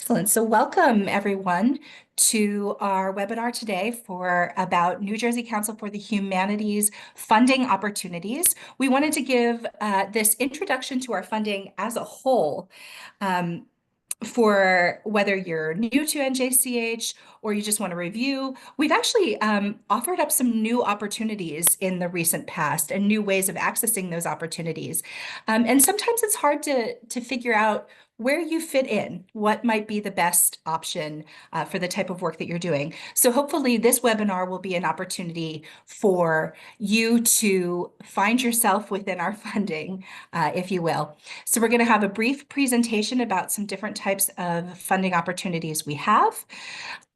Excellent. So welcome everyone to our webinar today about New Jersey Council for the Humanities funding opportunities. We wanted to give this introduction to our funding as a whole. For whether you're new to NJCH or you just want to review, we've actually offered up some new opportunities in the recent past and new ways of accessing those opportunities. And sometimes it's hard to figure out where you fit in, what might be the best option for the type of work that you're doing. So hopefully this webinar will be an opportunity for you to find yourself within our funding, if you will. So we're going to have a brief presentation about some different types of funding opportunities we have.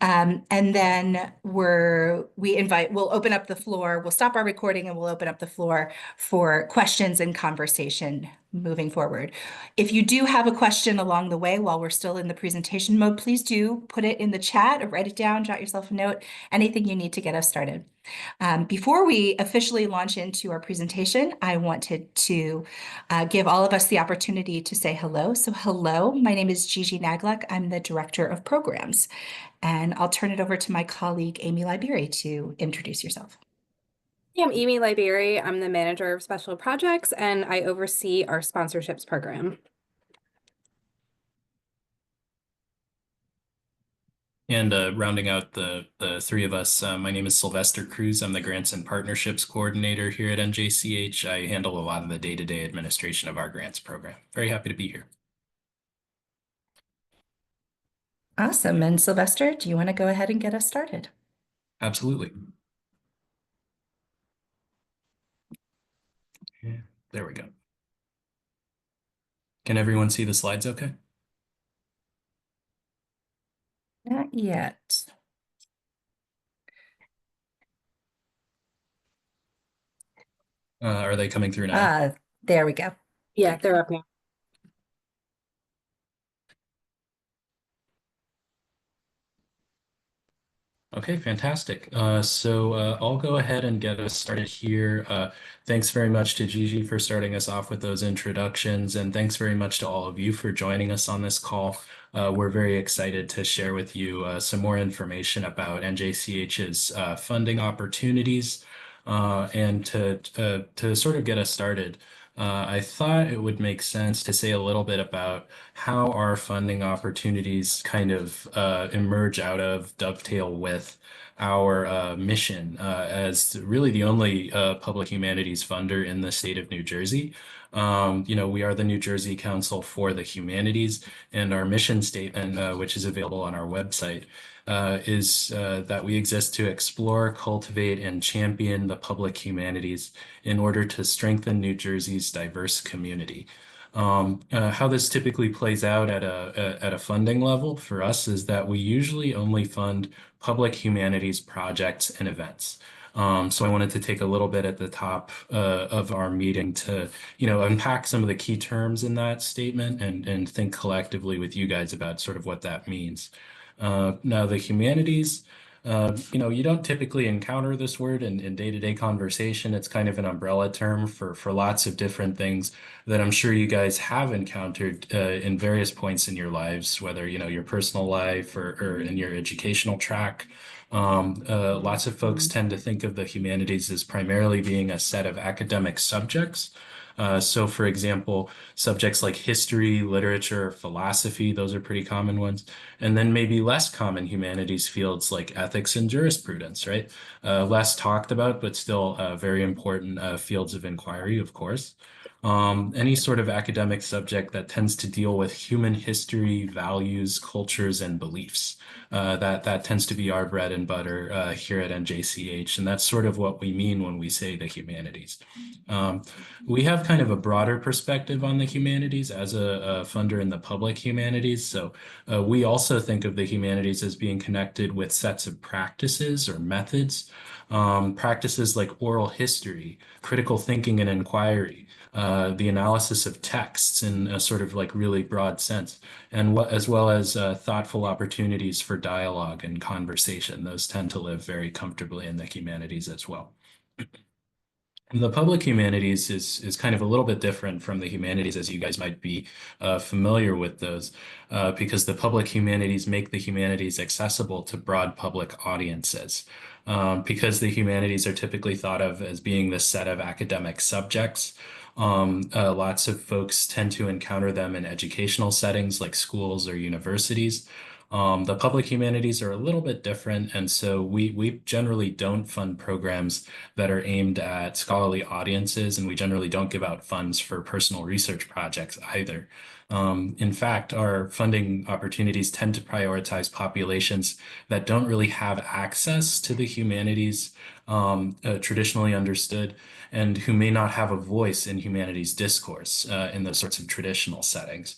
And then we'll open up the floor, we'll stop our recording and we'll open up the floor for questions and conversation moving forward. If you do have a question along the way while we're still in the presentation mode, please do put it in the chat or write it down, jot yourself a note, anything you need to get us started. Before we officially launch into our presentation, I wanted to give all of us the opportunity to say hello. So hello, my name is Gigi Naglek. I'm the Director of Programs. And I'll turn it over to my colleague, Amy Liberi, to introduce yourself. Yeah, I'm Amy Liberi. I'm the Manager of Special Projects, and I oversee our sponsorships program. And rounding out the three of us, my name is Sylvester Cruz. I'm the Grants and Partnerships Coordinator here at NJCH. I handle a lot of the day-to-day administration of our grants program. Very happy to be here. Awesome. And Sylvester, do you want to go ahead and get us started? Absolutely. Yeah, there we go. Can everyone see the slides okay? Not yet. Are they coming through now? There we go. Yeah, they're up now. Okay, fantastic. So I'll go ahead and get us started here. Thanks very much to Gigi for starting us off with those introductions, and thanks very much to all of you for joining us on this call. We're very excited to share with you some more information about NJCH's funding opportunities and to sort of get us started. I thought it would make sense to say a little bit about how our funding opportunities kind of emerge out of, dovetail with our mission as really the only public humanities funder in the state of New Jersey. We are the New Jersey Council for the Humanities, and our mission statement, which is available on our website, is that we exist to explore, cultivate, and champion the public humanities in order to strengthen New Jersey's diverse community. How this typically plays out at a funding level for us is that we usually only fund public humanities projects and events. So I wanted to take a little bit at the top of our meeting to, unpack some of the key terms in that statement and think collectively with you guys about sort of what that means. Now, the humanities, you don't typically encounter this word in day-to-day conversation. It's kind of an umbrella term for lots of different things that I'm sure you guys have encountered in various points in your lives, whether, your personal life or in your educational track. Lots of folks tend to think of the humanities as primarily being a set of academic subjects. So for example, subjects like history, literature, philosophy, those are pretty common ones. And then maybe less common humanities fields like ethics and jurisprudence, right? Less talked about, but still very important fields of inquiry, of course. Any sort of academic subject that tends to deal with human history, values, cultures, and beliefs. That tends to be our bread and butter here at NJCH, and that's sort of what we mean when we say the humanities. We have kind of a broader perspective on the humanities as a funder in the public humanities. So we also think of the humanities as being connected with sets of practices or methods, practices like oral history, critical thinking and inquiry, the analysis of texts in a sort of like really broad sense, and as well as thoughtful opportunities for dialogue and conversation. Those tend to live very comfortably in the humanities as well. The public humanities is kind of a little bit different from the humanities, as you guys might be familiar with those, because the public humanities make the humanities accessible to broad public audiences. Because the humanities are typically thought of as being the set of academic subjects, lots of folks tend to encounter them in educational settings like schools or universities. The public humanities are a little bit different, and so we generally don't fund programs that are aimed at scholarly audiences, and we generally don't give out funds for personal research projects either. In fact, our funding opportunities tend to prioritize populations that don't really have access to the humanities traditionally understood, and who may not have a voice in humanities discourse in those sorts of traditional settings.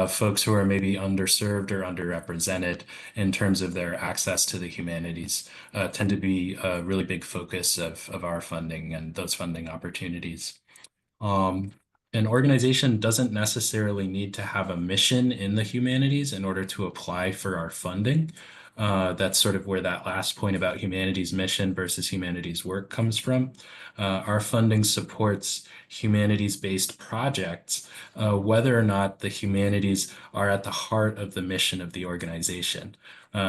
Folks who are maybe underserved or underrepresented in terms of their access to the humanities tend to be a really big focus of our funding and those funding opportunities. Um, an organization doesn't necessarily need to have a mission in the humanities in order to apply for our funding. That's sort of where that last point about humanities mission versus humanities work comes from. Our funding supports humanities-based projects, whether or not the humanities are at the heart of the mission of the organization.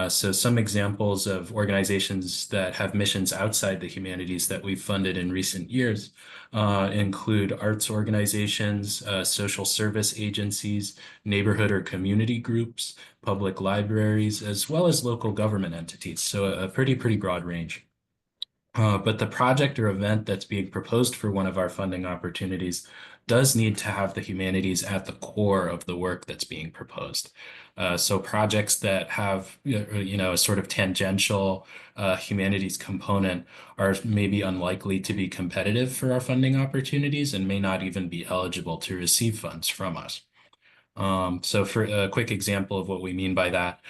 So some examples of organizations that have missions outside the humanities that we've funded in recent years include arts organizations, social service agencies, neighborhood or community groups, public libraries, as well as local government entities. So a pretty broad range. But the project or event that's being proposed for one of our funding opportunities does need to have the humanities at the core of the work that's being proposed. So projects that have, a sort of tangential humanities component are maybe unlikely to be competitive for our funding opportunities and may not even be eligible to receive funds from us. So for a quick example of what we mean by that,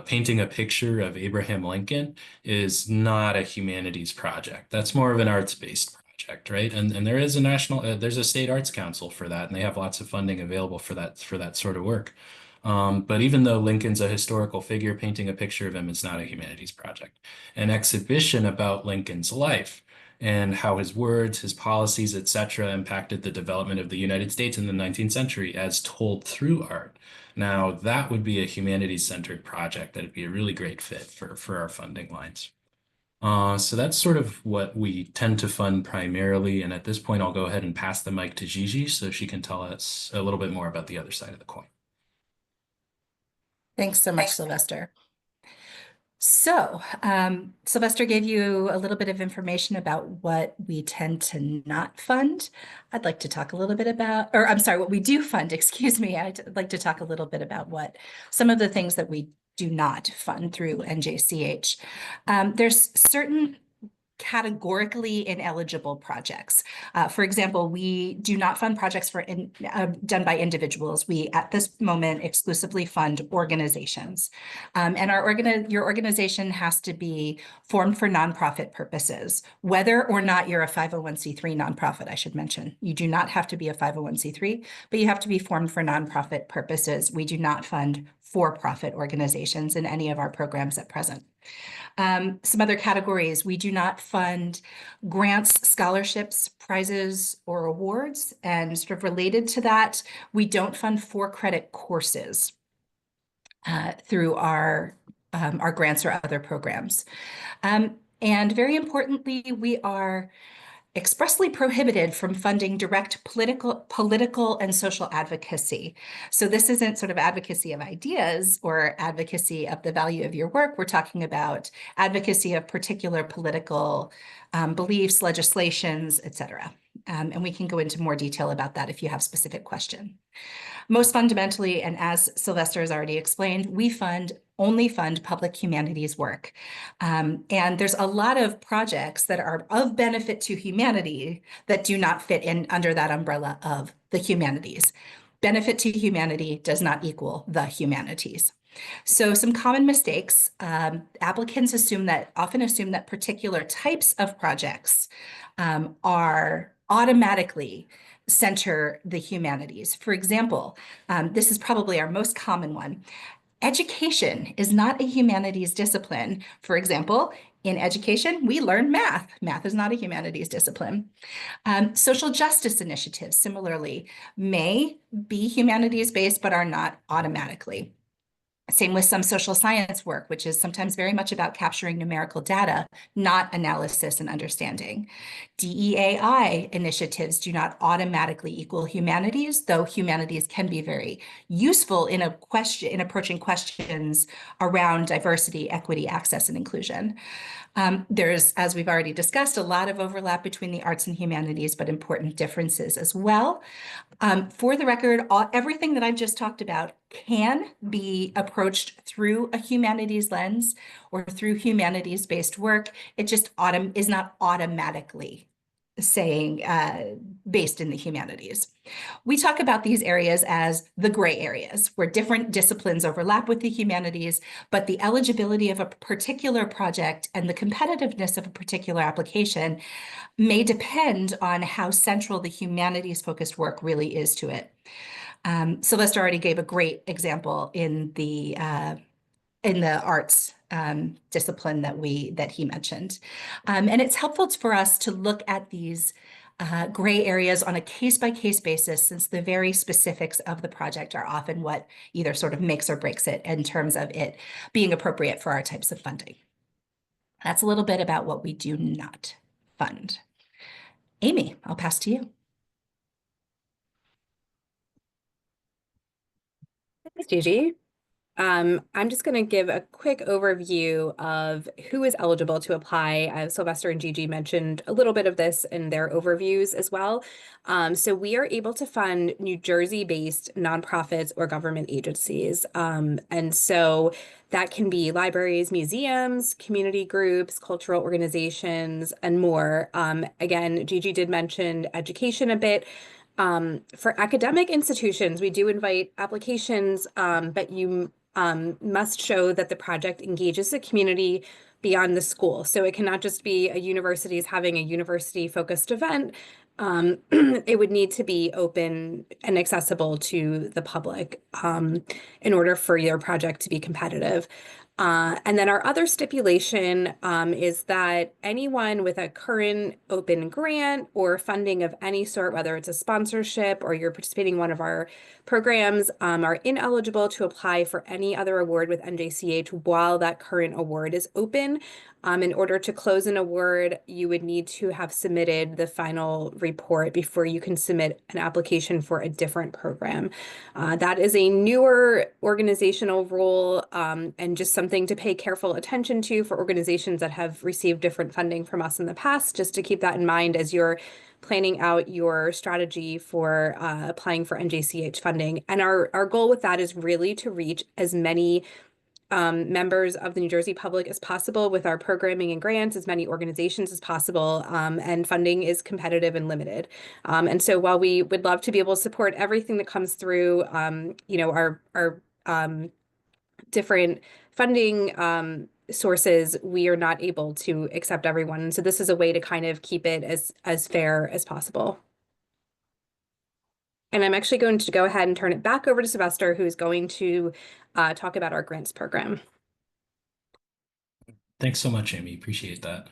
painting a picture of Abraham Lincoln is not a humanities project. That's more of an arts-based project, right? And there is a there's a state arts council for that, and they have lots of funding available for that sort of work. But even though Lincoln's a historical figure, painting a picture of him is not a humanities project. An exhibition about Lincoln's life and how his words, his policies, etc., impacted the development of the United States in the 19th century as told through art. Now, that would be a humanities-centered project that'd be a really great fit for our funding lines. So that's sort of what we tend to fund primarily. And at this point, I'll go ahead and pass the mic to Gigi so she can tell us a little bit more about the other side of the coin. Thanks so much, Sylvester. So, Sylvester gave you a little bit of information about what we tend to not fund. I'd like to talk a little bit about, or I'm sorry, what we do fund, excuse me. I'd like to talk a little bit about what some of the things that we do not fund through NJCH. There's certain categorically ineligible projects. For example, we do not fund projects done by individuals. We, at this moment, exclusively fund organizations. And your organization has to be formed for nonprofit purposes, whether or not you're a 501c3 nonprofit, I should mention. You do not have to be a 501c3, but you have to be formed for nonprofit purposes. We do not fund for-profit organizations in any of our programs at present. Some other categories: we do not fund grants, scholarships, prizes, or awards. And sort of related to that, we don't fund for-credit courses through our grants or other programs. And very importantly, we are expressly prohibited from funding direct political and social advocacy. So this isn't sort of advocacy of ideas or advocacy of the value of your work. We're talking about advocacy of particular political beliefs, legislations, et cetera. And we can go into more detail about that if you have specific questions. Most fundamentally, and as Sylvester has already explained, we only fund public humanities work. And there's a lot of projects that are of benefit to humanity that do not fit in under that umbrella of the humanities. Benefit to humanity does not equal the humanities. So some common mistakes: applicants often assume that particular types of projects are automatically center the humanities. For example, this is probably our most common one. Education is not a humanities discipline. For example, In education, we learn math. Math is not a humanities discipline. Social justice initiatives, similarly, may be humanities-based, but are not automatically. Same with some social science work, which is sometimes very much about capturing numerical data, not analysis and understanding. DEAI initiatives do not automatically equal humanities, though humanities can be very useful in approaching questions around diversity, equity, access, and inclusion. There's, as we've already discussed, a lot of overlap between the arts and humanities, but important differences as well. For the record, everything that I've just talked about can be approached through a humanities lens or through humanities-based work. It just is not automatically saying based in the humanities. We talk about these areas as the gray areas, where different disciplines overlap with the humanities, but the eligibility of a particular project and the competitiveness of a particular application may depend on how central the humanities-focused work really is to it. Celeste already gave a great example in the arts discipline that he mentioned. And it's helpful for us to look at these gray areas on a case-by-case basis, since the very specifics of the project are often what either sort of makes or breaks it in terms of it being appropriate for our types of funding. That's a little bit about what we do not fund. Amy, I'll pass to you. Thanks, Gigi. I'm just going to give a quick overview of who is eligible to apply. Sylvester and Gigi mentioned a little bit of this in their overviews as well. So we are able to fund New Jersey-based nonprofits or government agencies. And so that can be libraries, museums, community groups, cultural organizations, and more. Again, Gigi did mention education a bit. For academic institutions, we do invite applications, but you must show that the project engages the community beyond the school. So it cannot just be a university is having a university-focused event. It would need to be open and accessible to the public in order for your project to be competitive. And then our other stipulation is that anyone with a current open grant or funding of any sort, whether it's a sponsorship or you're participating in one of our programs, are ineligible to apply for any other award with NJCH while that current award is open. In order to close an award, you would need to have submitted the final report before you can submit an application for a different program. That is a newer organizational rule and just something to pay careful attention to for organizations that have received different funding from us in the past, just to keep that in mind as you're planning out your strategy for applying for NJCH funding. And our goal with that is really to reach as many members of the New Jersey public as possible with our programming and grants, as many organizations as possible, and funding is competitive and limited. And so while we would love to be able to support everything that comes through, our different funding sources, we are not able to accept everyone. And so this is a way to kind of keep it as fair as possible. And I'm actually going to go ahead and turn it back over to Sylvester, who's going to talk about our grants program. Thanks so much, Amy. Appreciate that.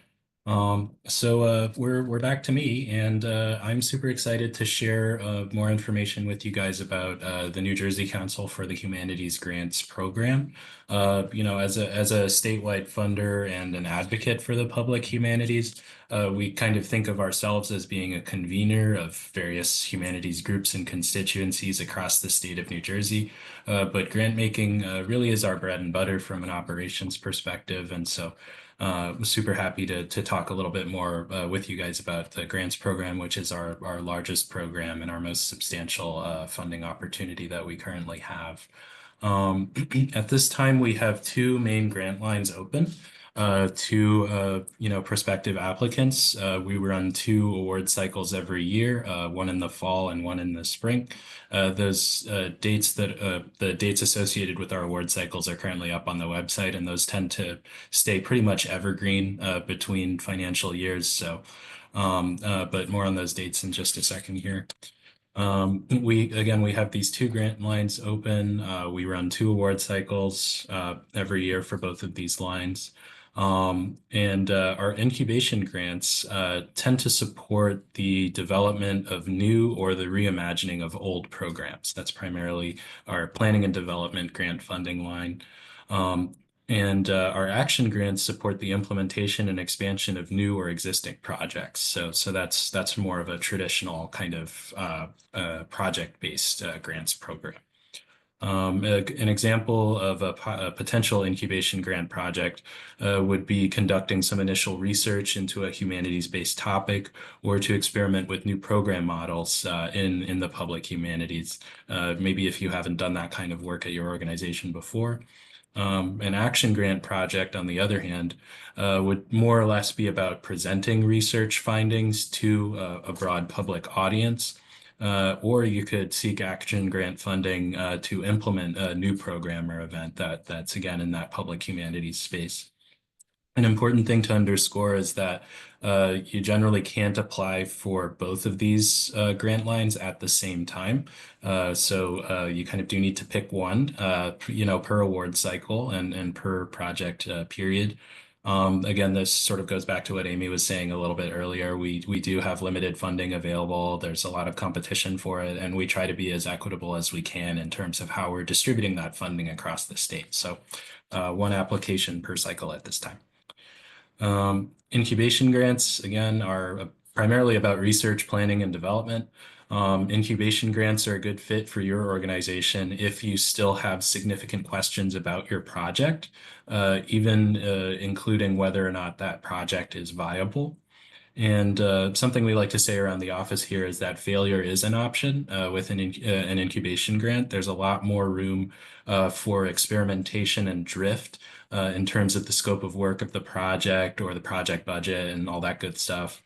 So we're back to me, and I'm super excited to share more information with you guys about the New Jersey Council for the Humanities Grants Program. As a statewide funder and an advocate for the public humanities, we kind of think of ourselves as being a convener of various humanities groups and constituencies across the state of New Jersey. But grant making really is our bread and butter from an operations perspective, and so I'm super happy to talk a little bit more with you guys about the grants program, which is our largest program and our most substantial funding opportunity that we currently have. At this time, we have two main grant lines open to prospective applicants. We run two award cycles every year, one in the fall and one in the spring. The dates associated with our award cycles are currently up on the website, and those tend to stay pretty much evergreen between financial years. So, but more on those dates in just a second here. We have these two grant lines open. We run two award cycles every year for both of these lines. And our incubation grants tend to support the development of new or the reimagining of old programs. That's primarily our planning and development grant funding line. And our action grants support the implementation and expansion of new or existing projects. So that's more of a traditional kind of project-based grants program. An example of a potential incubation grant project would be conducting some initial research into a humanities-based topic or to experiment with new program models in the public humanities. Maybe if you haven't done that kind of work at your organization before. An action grant project, on the other hand, would more or less be about presenting research findings to a broad public audience. Or you could seek action grant funding to implement a new program or event that's again in that public humanities space. An important thing to underscore is that you generally can't apply for both of these grant lines at the same time. So you kind of do need to pick one, per award cycle and per project period. Again, this sort of goes back to what Amy was saying a little bit earlier. We do have limited funding available. There's a lot of competition for it, and we try to be as equitable as we can in terms of how we're distributing that funding across the state. So one application per cycle at this time. Incubation grants, again, are primarily about research, planning, and development. Incubation grants are a good fit for your organization if you still have significant questions about your project, even including whether or not that project is viable. And something we like to say around the office here is that failure is an option with an incubation grant. There's a lot more room for experimentation and drift in terms of the scope of work of the project or the project budget and all that good stuff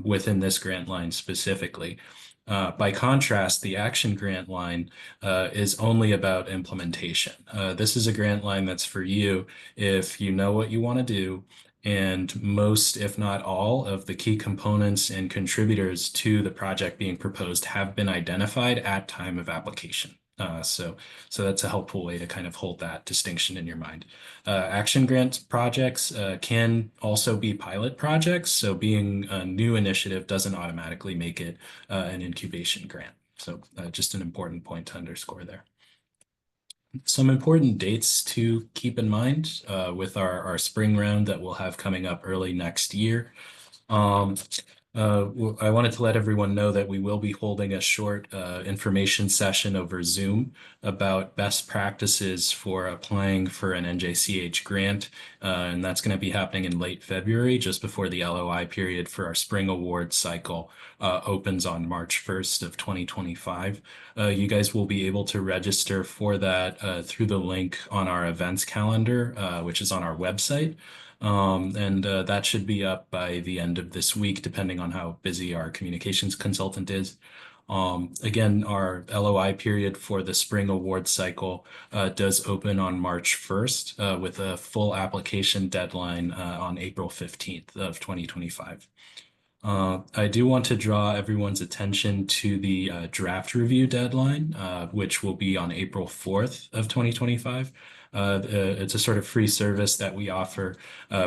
within this grant line specifically. By contrast, the action grant line is only about implementation. This is a grant line that's for you if you know what you want to do, and most, if not all, of the key components and contributors to the project being proposed have been identified at time of application. So that's a helpful way to kind of hold that distinction in your mind. Action grant projects can also be pilot projects. So being a new initiative doesn't automatically make it an incubation grant. So just an important point to underscore there. Some important dates to keep in mind with our spring round that we'll have coming up early next year. I wanted to let everyone know that we will be holding a short information session over Zoom about best practices for applying for an NJCH grant. And that's going to be happening in late February, just before the LOI period for our spring award cycle opens on March 1st of 2025. You guys will be able to register for that through the link on our events calendar, which is on our website. And that should be up by the end of this week, depending on how busy our communications consultant is. Again, our LOI period for the spring award cycle does open on March 1st with a full application deadline on April 15th of 2025. I do want to draw everyone's attention to the draft review deadline, which will be on April 4th of 2025. It's a sort of free service that we offer.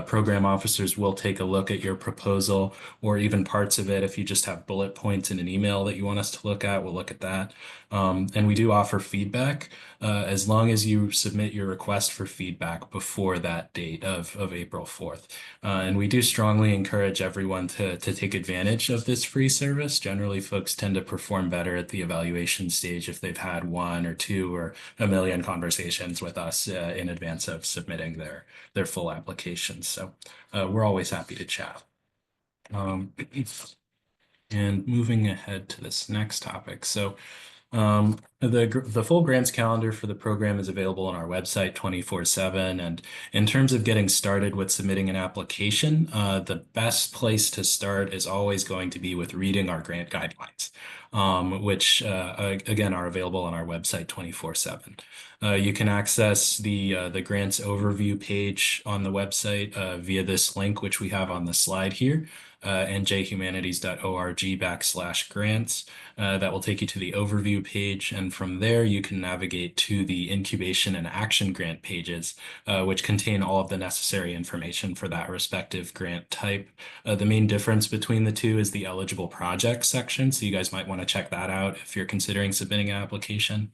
Program officers will take a look at your proposal or even parts of it. If you just have bullet points in an email that you want us to look at, we'll look at that. And we do offer feedback as long as you submit your request for feedback before that date of April 4th. And we do strongly encourage everyone to take advantage of this free service. Generally, folks tend to perform better at the evaluation stage if they've had one or two or a million conversations with us in advance of submitting their full applications. So we're always happy to chat. And moving ahead to this next topic. So the full grants calendar for the program is available on our website 24/7. And in terms of getting started with submitting an application, the best place to start is always going to be with reading our grant guidelines, which again are available on our website 24/7. You can access the grants overview page on the website via this link, which we have on the slide here. njhumanities.org/grants. That will take you to the overview page, and from there you can navigate to the incubation and action grant pages, which contain all of the necessary information for that respective grant type. The main difference between the two is the eligible projects section, so you guys might want to check that out if you're considering submitting an application.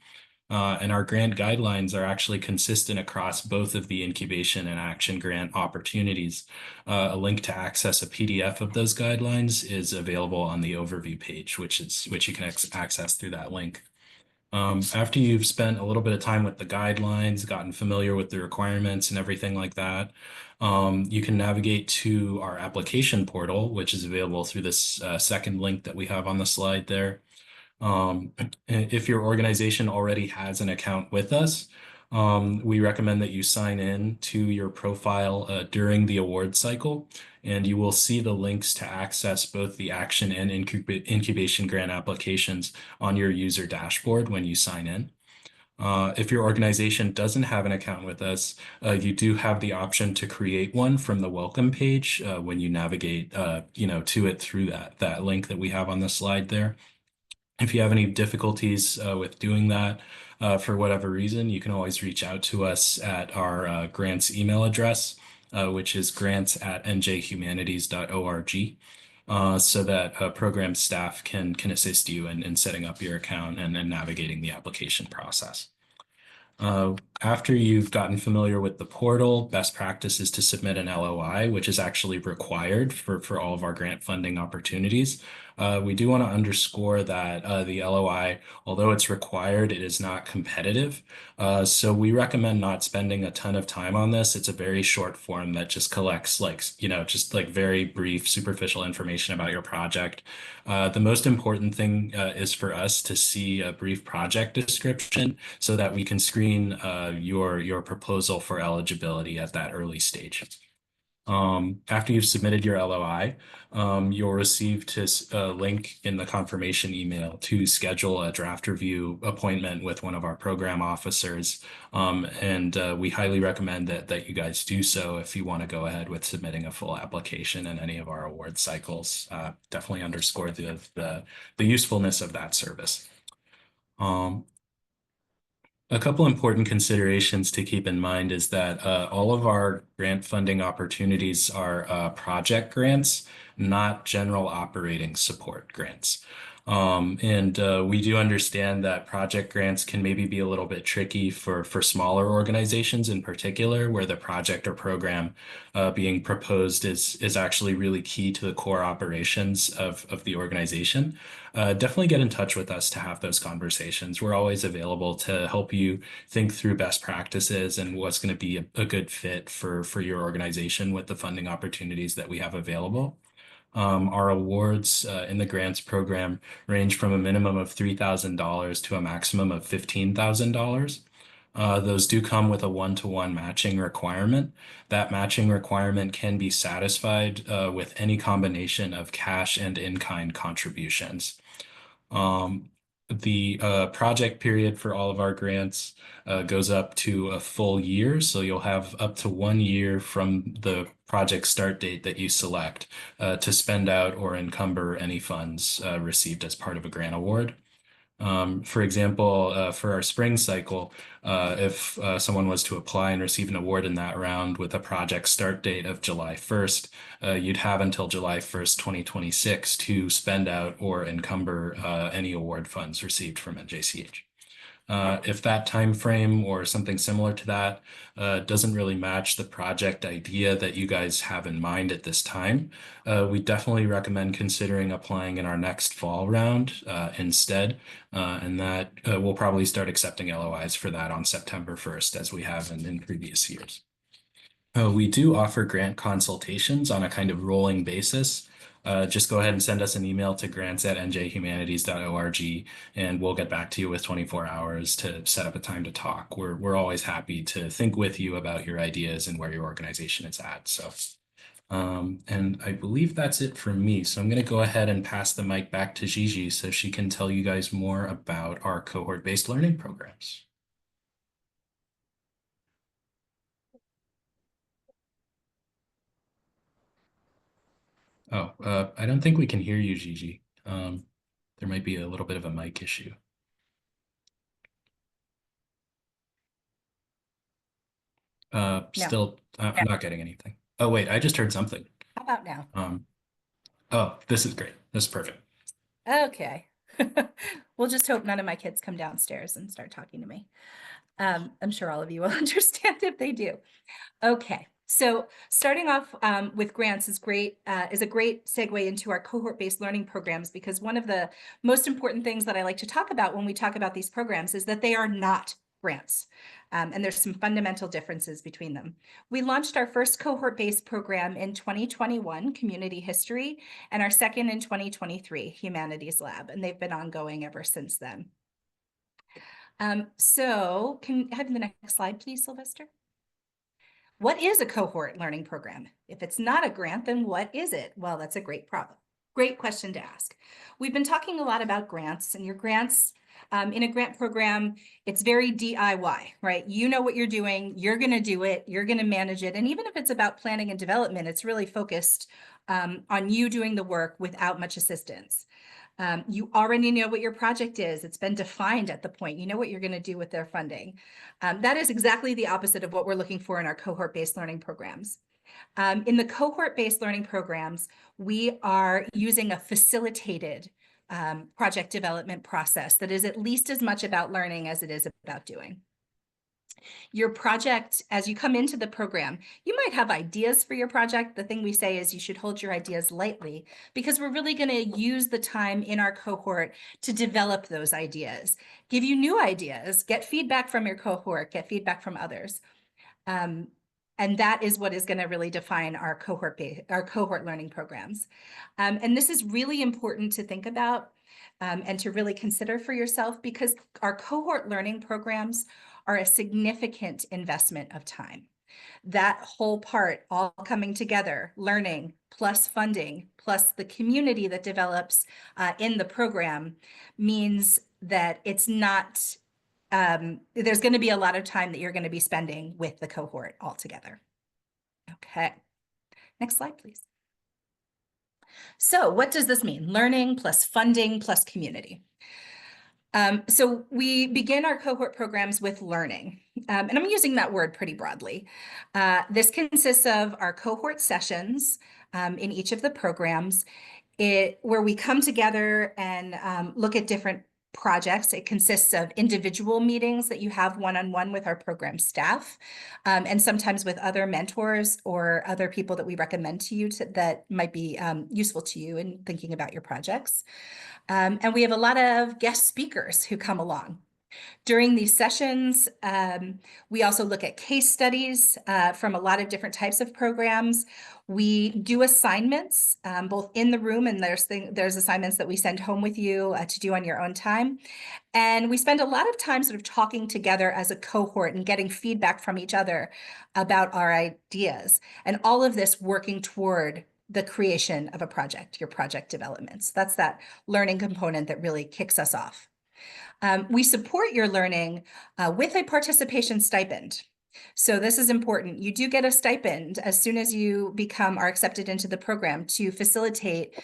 And our grant guidelines are actually consistent across both of the incubation and action grant opportunities. A link to access a PDF of those guidelines is available on the overview page, which you can access through that link. After you've spent a little bit of time with the guidelines, gotten familiar with the requirements and everything like that, you can navigate to our application portal, which is available through this second link that we have on the slide there. If your organization already has an account with us, we recommend that you sign in to your profile during the award cycle, and you will see the links to access both the action and incubation grant applications on your user dashboard when you sign in. If your organization doesn't have an account with us, you do have the option to create one from the welcome page when you navigate, to it through that link that we have on the slide there. If you have any difficulties with doing that for whatever reason, you can always reach out to us at our grants email address, which is grants@njhumanities.org, so that program staff can assist you in setting up your account and navigating the application process. After you've gotten familiar with the portal, best practice is to submit an LOI, which is actually required for all of our grant funding opportunities. We do want to underscore that the LOI, although it's required, it is not competitive. So we recommend not spending a ton of time on this. It's a very short form that just collects just like very brief, superficial information about your project. The most important thing is for us to see a brief project description so that we can screen your proposal for eligibility at that early stage. After you've submitted your LOI, you'll receive a link in the confirmation email to schedule a draft review appointment with one of our program officers. We highly recommend that you guys do so if you want to go ahead with submitting a full application in any of our award cycles. Definitely underscore the usefulness of that service. A couple important considerations to keep in mind is that all of our grant funding opportunities are project grants, not general operating support grants. We do understand that project grants can maybe be a little bit tricky for smaller organizations in particular, where the project or program being proposed is actually really key to the core operations of the organization. Definitely get in touch with us to have those conversations. We're always available to help you think through best practices and what's going to be a good fit for your organization with the funding opportunities that we have available. Our awards in the grants program range from a minimum of $3,000 to a maximum of $15,000. Those do come with a one-to-one matching requirement. That matching requirement can be satisfied with any combination of cash and in-kind contributions. The project period for all of our grants goes up to a full year. So you'll have up to 1 year from the project start date that you select to spend out or encumber any funds received as part of a grant award. For example, for our spring cycle, if someone was to apply and receive an award in that round with a project start date of July 1st, you'd have until July 1st, 2026 to spend out or encumber any award funds received from NJCH. If that time frame or something similar to that doesn't really match the project idea that you guys have in mind at this time, we definitely recommend considering applying in our next fall round instead. And that we'll probably start accepting LOIs for that on September 1st, as we have in previous years. We do offer grant consultations on a kind of rolling basis. Just go ahead and send us an email to grants@njhumanities.org, and we'll get back to you with 24 hours to set up a time to talk. We're always happy to think with you about your ideas and where your organization is at. So, and I believe that's it for me. So I'm going to go ahead and pass the mic back to Gigi so she can tell you guys more about our cohort-based learning programs. Oh, I don't think we can hear you, Gigi. There might be a little bit of a mic issue. No. Still, I'm not getting anything. Oh, wait, I just heard something. How about now? Um, oh, this is great. This is perfect. Okay. We'll just hope none of my kids come downstairs and start talking to me. I'm sure all of you will understand if they do. Okay, so starting off with grants is a great segue into our cohort-based learning programs, because one of the most important things that I like to talk about when we talk about these programs is that they are not grants. And there's some fundamental differences between them. We launched our first cohort-based program in 2021, Community History, and our second in 2023, Humanities Lab, and they've been ongoing ever since then. So can I have the next slide, please, Sylvester? What is a cohort learning program? If it's not a grant, then what is it? Well, that's a great problem. Great question to ask. We've been talking a lot about grants, and your grants in a grant program, it's very DIY, right? You know what you're doing, you're going to do it, you're going to manage it. And even if it's about planning and development, it's really focused on you doing the work without much assistance. You already know what your project is. It's been defined at the point. You know what you're going to do with their funding. That is exactly the opposite of what we're looking for in our cohort-based learning programs. In the cohort-based learning programs, we are using a facilitated project development process that is at least as much about learning as it is about doing. Your project, as you come into the program, you might have ideas for your project. The thing we say is you should hold your ideas lightly, because we're really going to use the time in our cohort to develop those ideas, give you new ideas, get feedback from your cohort, get feedback from others. And that is what is going to really define our cohort learning programs. And this is really important to think about and to really consider for yourself, because our cohort learning programs are a significant investment of time. That whole part all coming together, learning plus funding plus the community that develops in the program, means that it's not there's going to be a lot of time that you're going to be spending with the cohort altogether. Okay, next slide, please. So what does this mean? Learning plus funding plus community. So we begin our cohort programs with learning, and I'm using that word pretty broadly. This consists of our cohort sessions in each of the programs, where we come together and look at different projects. It consists of individual meetings that you have one-on-one with our program staff, and sometimes with other mentors or other people that we recommend to you that might be useful to you in thinking about your projects. And we have a lot of guest speakers who come along. During these sessions, we also look at case studies from a lot of different types of programs. We do assignments both in the room, and there's assignments that we send home with you to do on your own time. And we spend a lot of time sort of talking together as a cohort and getting feedback from each other about our ideas. And all of this working toward the creation of a project, your project developments. That's that learning component that really kicks us off. We support your learning with a participation stipend. So this is important. You do get a stipend as soon as you are accepted into the program to facilitate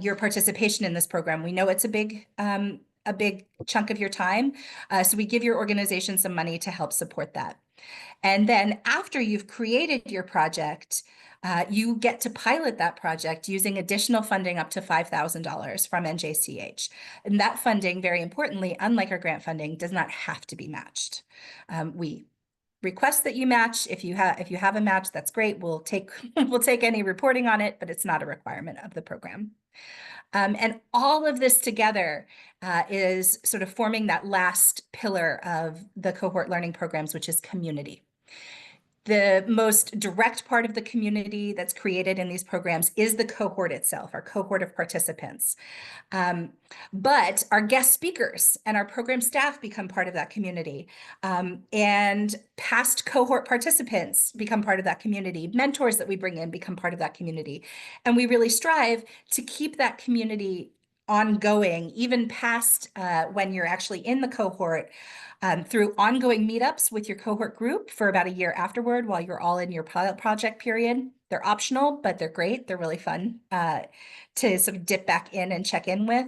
your participation in this program. We know it's a big chunk of your time, so we give your organization some money to help support that. And then after you've created your project, you get to pilot that project using additional funding up to $5,000 from NJCH. And that funding, very importantly, unlike our grant funding, does not have to be matched. We request that you match. If you have a match, that's great. We'll take any reporting on it, but it's not a requirement of the program. And all of this together is sort of forming that last pillar of the cohort learning programs, which is community. The most direct part of the community that's created in these programs is the cohort itself, our cohort of participants. But our guest speakers and our program staff become part of that community. And past cohort participants become part of that community. Mentors that we bring in become part of that community. And we really strive to keep that community ongoing, even past when you're actually in the cohort, through ongoing meetups with your cohort group for about a year afterward while you're all in your project period. They're optional, but they're great. They're really fun to sort of dip back in and check in with.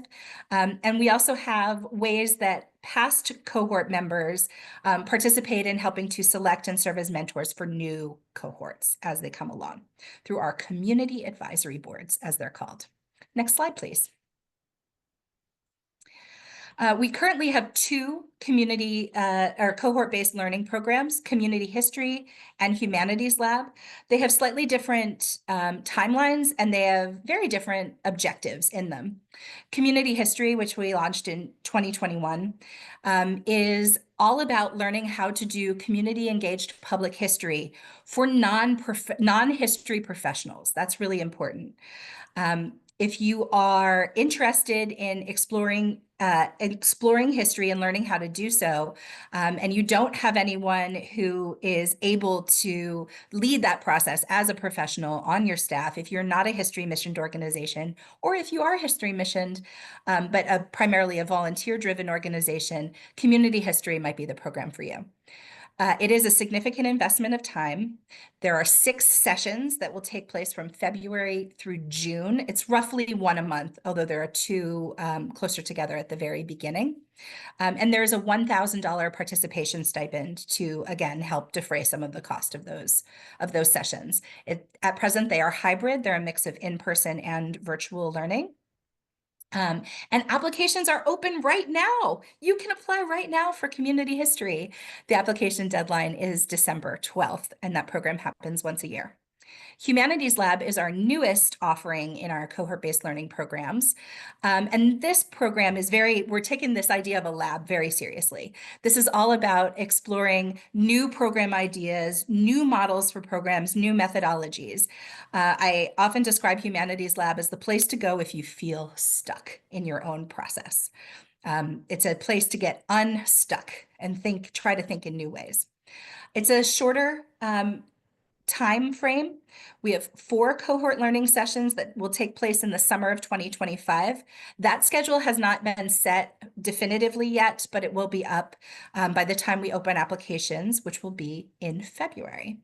And we also have ways that past cohort members participate in helping to select and serve as mentors for new cohorts as they come along through our community advisory boards, as they're called. Next slide, please. We currently have two community or cohort-based learning programs, Community History and Humanities Lab. They have slightly different timelines, and they have very different objectives in them. Community History, which we launched in 2021, is all about learning how to do community-engaged public history for non-history professionals. That's really important. If you are interested in exploring history and learning how to do so, and you don't have anyone who is able to lead that process as a professional on your staff, if you're not a history missioned organization, or if you are history missioned, but primarily a volunteer-driven organization, community history might be the program for you. It is a significant investment of time. There are 6 sessions that will take place from February through June. It's roughly one a month, although there are 2 closer together at the very beginning. And there's a $1,000 participation stipend to, again, help defray some of the cost of those sessions. At present, they are hybrid. They're a mix of in-person and virtual learning. And applications are open right now. You can apply right now for community history. The application deadline is December 12th, and that program happens once a year. Humanities Lab is our newest offering in our cohort-based learning programs. And this program is we're taking this idea of a lab very seriously. This is all about exploring new program ideas, new models for programs, new methodologies. I often describe Humanities Lab as the place to go if you feel stuck in your own process. It's a place to get unstuck and try to think in new ways. It's a shorter time frame. We have 4 cohort learning sessions that will take place in the summer of 2025. That schedule has not been set definitively yet, but it will be up by the time we open applications, which will be in February.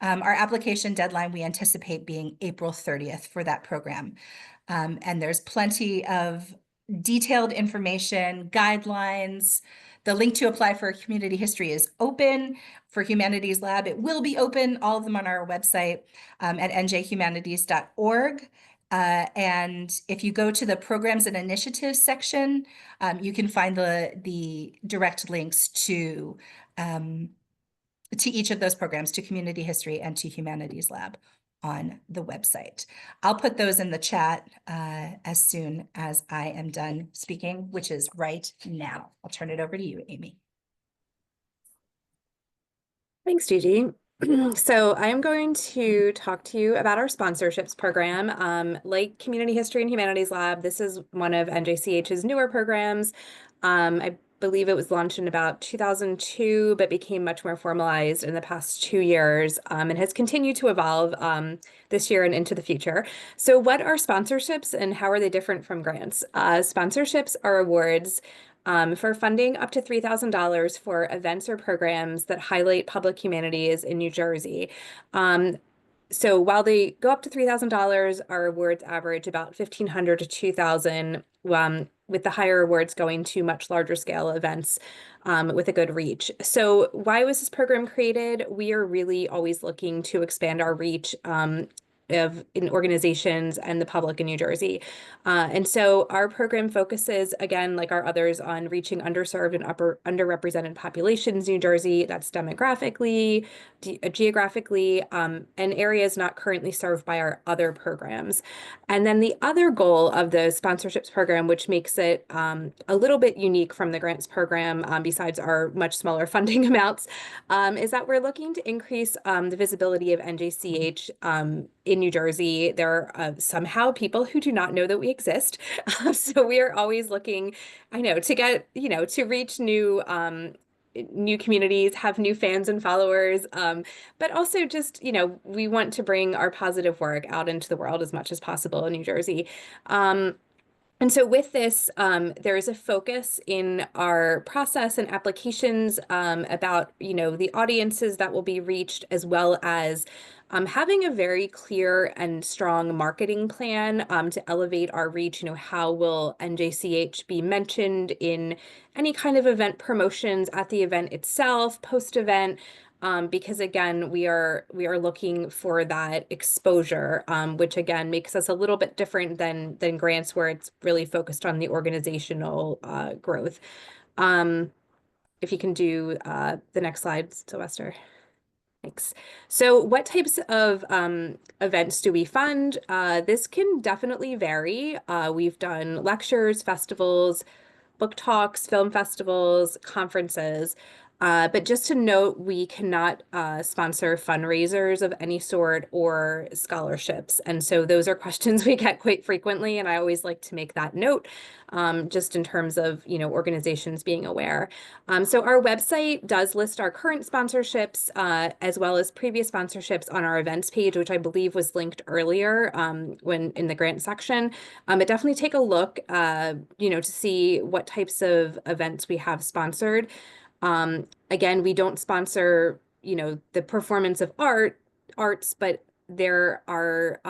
Our application deadline, we anticipate being April 30th for that program. And there's plenty of detailed information, guidelines. The link to apply for community history is open. For Humanities Lab, it will be open, all of them on our website at njhumanities.org. And if you go to the programs and initiatives section, you can find the direct links to each of those programs, to Community History and to Humanities Lab on the website. I'll put those in the chat as soon as I am done speaking, which is right now. I'll turn it over to you, Amy. Thanks, Gigi. So I'm going to talk to you about our sponsorships program. Like Community History and Humanities Lab, this is one of NJCH's newer programs. I believe it was launched in about 2002, but became much more formalized in the past 2 years and has continued to evolve this year and into the future. So what are sponsorships and how are they different from grants? Sponsorships are awards for funding up to $3,000 for events or programs that highlight public humanities in New Jersey. So while they go up to $3,000, our awards average about $1,500 to $2,000, with the higher awards going to much larger scale events with a good reach. So why was this program created? We are really always looking to expand our reach in organizations and the public in New Jersey. And so our program focuses, again, like our others, on reaching underserved and underrepresented populations in New Jersey. That's demographically, geographically, and areas not currently served by our other programs. And then the other goal of the sponsorships program, which makes it a little bit unique from the grants program, besides our much smaller funding amounts, is that we're looking to increase the visibility of NJCH in New Jersey. There are somehow people who do not know that we exist. So we are always looking, to get, to reach new communities, have new fans and followers, but also just, we want to bring our positive work out into the world as much as possible in New Jersey. And so with this, there is a focus in our process and applications about, the audiences that will be reached, as well as having a very clear and strong marketing plan to elevate our reach. How will NJCH be mentioned in any kind of event promotions at the event itself, post-event? Because again, we are looking for that exposure, which again makes us a little bit different than grants where it's really focused on the organizational growth. If you can do the next slide, Sylvester. Thanks. So what types of events do we fund? This can definitely vary. We've done lectures, festivals, book talks, film festivals, conferences. But just to note, we cannot sponsor fundraisers of any sort or scholarships. And so those are questions we get quite frequently. And I always like to make that note, just in terms of, organizations being aware. So our website does list our current sponsorships, as well as previous sponsorships on our events page, which I believe was linked earlier when in the grant section. But definitely take a look, to see what types of events we have sponsored. Again, we don't sponsor, the performance of arts, but there are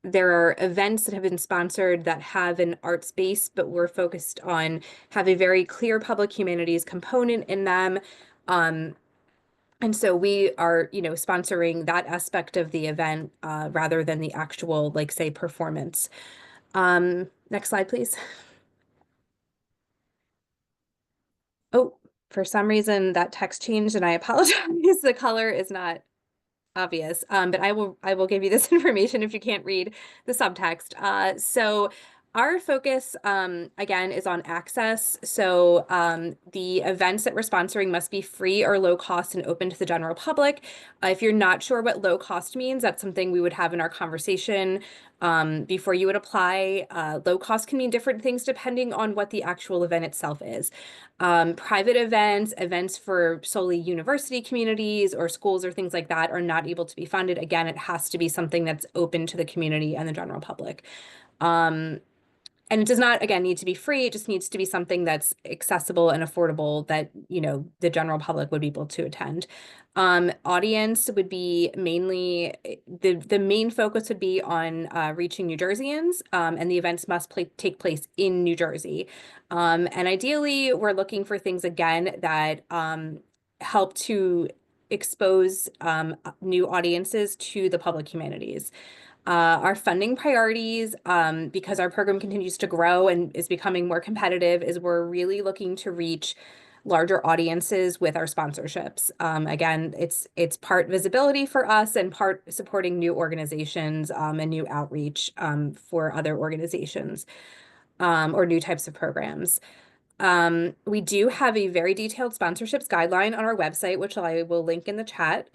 events that have been sponsored that have an arts base, but we're focused on have a very clear public humanities component in them. And so we are, sponsoring that aspect of the event rather than the actual, like, say, performance. Next slide, please. Oh, for some reason that text changed and I apologize. The color is not obvious, but I will give you this information if you can't read the subtext. So our focus, again, is on access. So the events that we're sponsoring must be free or low cost and open to the general public. If you're not sure what low cost means, that's something we would have in our conversation before you would apply. Low cost can mean different things depending on what the actual event itself is. Private events, events for solely university communities or schools or things like that are not able to be funded. Again, it has to be something that's open to the community and the general public. And it does not, again, need to be free. It just needs to be something that's accessible and affordable that, the general public would be able to attend. Audience would be mainly, the main focus would be on reaching New Jerseyans, and the events must take place in New Jersey. And ideally, we're looking for things, again, that help to expose new audiences to the public humanities. Our funding priorities, because our program continues to grow and is becoming more competitive, is we're really looking to reach larger audiences with our sponsorships. Again, it's part visibility for us and part supporting new organizations and new outreach for other organizations or new types of programs. We do have a very detailed sponsorships guideline on our website, which I will link in the chat.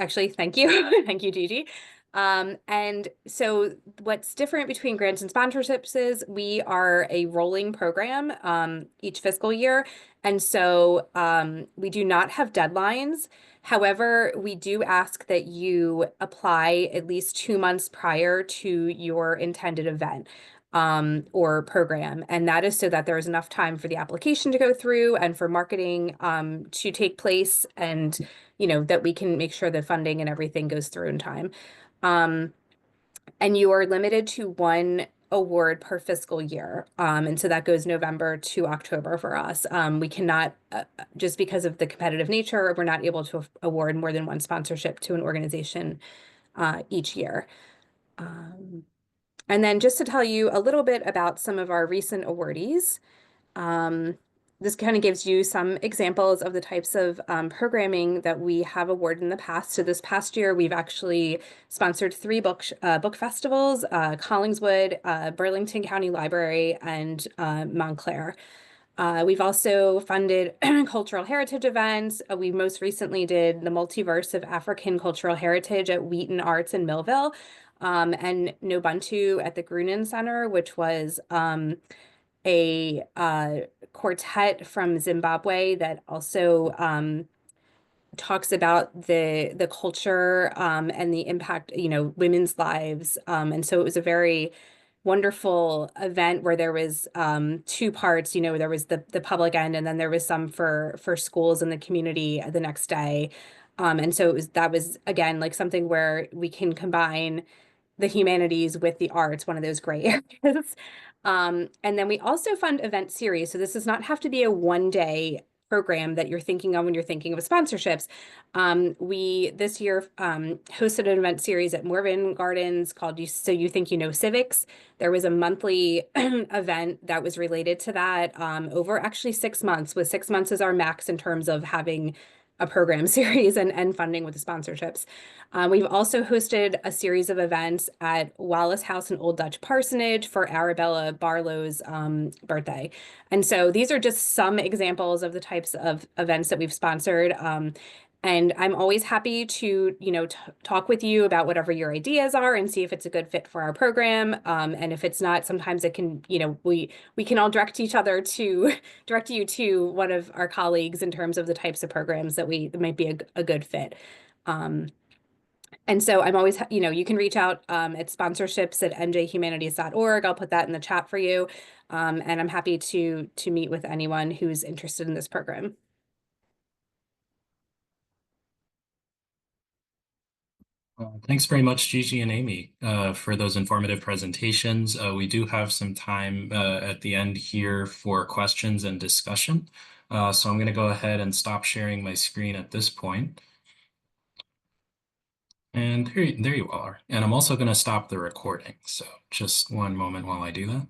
Actually, thank you. Thank you, Gigi. And so what's different between grants and sponsorships is we are a rolling program each fiscal year. And so we do not have deadlines. However, we do ask that you apply at least 2 months prior to your intended event or program. And that is so that there is enough time for the application to go through and for marketing to take place, and that we can make sure the funding and everything goes through in time. And you are limited to one award per fiscal year. And so that goes November to October for us. We cannot, just because of the competitive nature, we're not able to award more than one sponsorship to an organization each year. And then just to tell you a little bit about some of our recent awardees. This kind of gives you some examples of the types of programming that we have awarded in the past. So this past year, we've actually sponsored 3 book festivals, Collingswood, Burlington County Library, and Montclair. We've also funded cultural heritage events. We most recently did the Multiverse of African Cultural Heritage at Wheaton Arts in Millville, and Nobuntu at the Grunin Center, which was a quartet from Zimbabwe that also talks about the culture and the impact, women's lives. And so it was a very wonderful event where there was two parts. You know, there was the public end, and then there was some for schools in the community the next day. And so that was again like something where we can combine the humanities with the arts, one of those gray areas. And then we also fund event series. So this does not have to be a 1 day program that you're thinking of when you're thinking of sponsorships. We this year hosted an event series at Morven Gardens called So You Think You Know Civics. There was a monthly event that was related to that over actually 6 months, with 6 months as our max in terms of having a program series and funding with the sponsorships. We've also hosted a series of events at Wallace House and Old Dutch Parsonage for Arabella Barlow's birthday. And so these are just some examples of the types of events that we've sponsored. And I'm always happy to, talk with you about whatever your ideas are and see if it's a good fit for our program. And if it's not, sometimes it can, we can all direct each other to direct you to one of our colleagues in terms of the types of programs that might be a good fit. And so I'm always, you can reach out at sponsorships@njhumanities.org. I'll put that in the chat for you. And I'm happy to meet with anyone who's interested in this program. Thanks very much, Gigi and Amy, for those informative presentations. We do have some time at the end here for questions and discussion. So I'm going to go ahead and stop sharing my screen at this point. And there you are. And I'm also going to stop the recording. So just one moment while I do that.